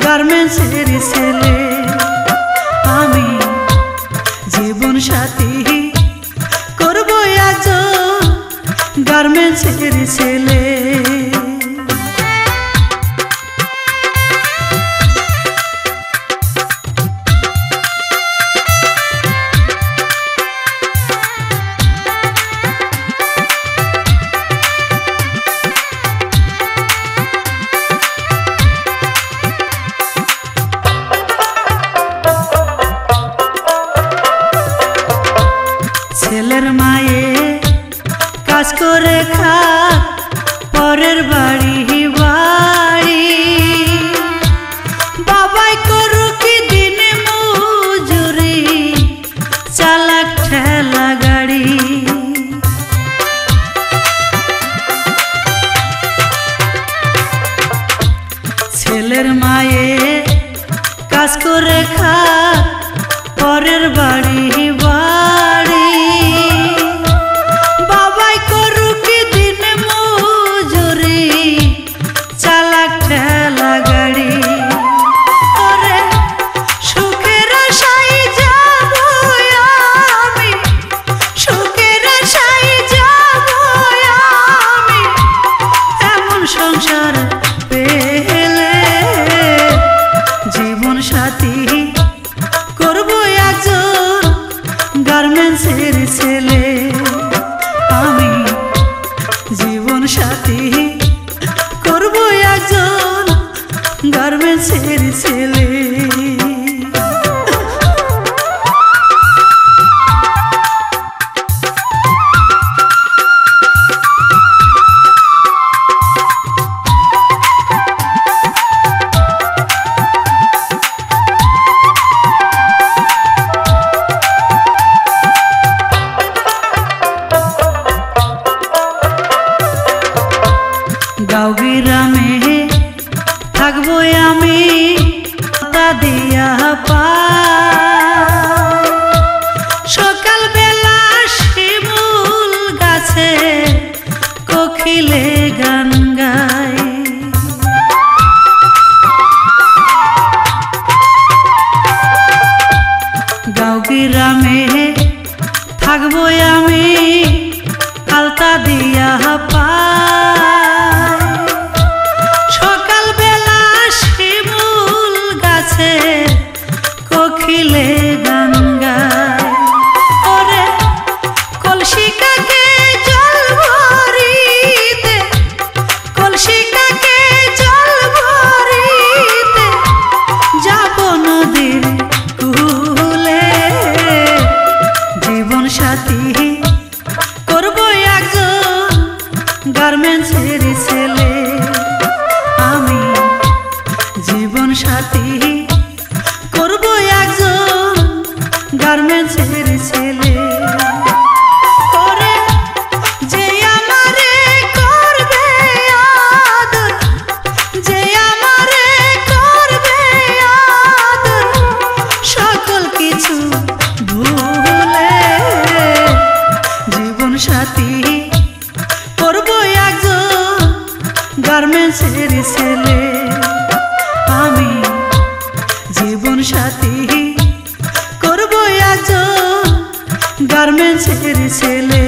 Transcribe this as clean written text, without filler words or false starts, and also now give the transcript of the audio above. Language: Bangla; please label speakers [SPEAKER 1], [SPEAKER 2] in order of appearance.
[SPEAKER 1] গার্মেন্টসের ছেলে আমি জীবন সাথী করব একজন গার্মেন্টসের ছেলে। ছেলের মায়ে কাজ করে খা পরের বাড়ি বাড়ি, বাবাই করুক দিন মজুরি চালাক ঠেলা গাড়ি। ছেলের মায়ে কাজ করে খা পরের বাড়ি বাড়ি, বাবাই করুক দিন মজুরি চালাক ঠেলা গাড়ি। ওরে সুখের আশায় যাব আমি, সুখের আশায় যাব আমি, এমন সংসার পেলে জীবন সাথী করব একজন গার্মেন্টসের ছেলে। আমি জীবন সাথী করব একজন গার্মেন্টসের ছেলে। গাঁও গ্রামে থাকবো আমি তা দিয়া পাই, সকাল বেলা শিমুল গাছে কোকিলে গান গায়। গাঁও গ্রামে থাকবো আমি আলতা দিয়া পাই, সকাল বেলা শিমুল গাছে কোকিলে গান গায়। ওরে কলসি কাকে জল ভরিতে, কলসি কাকে জল ভরিতে যাব নদীর কূলে, জীবন সাথী করব একজন গার্মেন্টসের ছেলে। আমি জীবন সাথী করব একজন গার্মেন্টসের ছেলে। ওরে যে আমারে করবে আদর, যে আমারে করবে আদর, সকল কিছু ভুলে জীবন সাথী করব একজন গার্মেন্টসের ছেলে। আমি জীবন সাথী করব একজন গার্মেন্টসের ছেলে।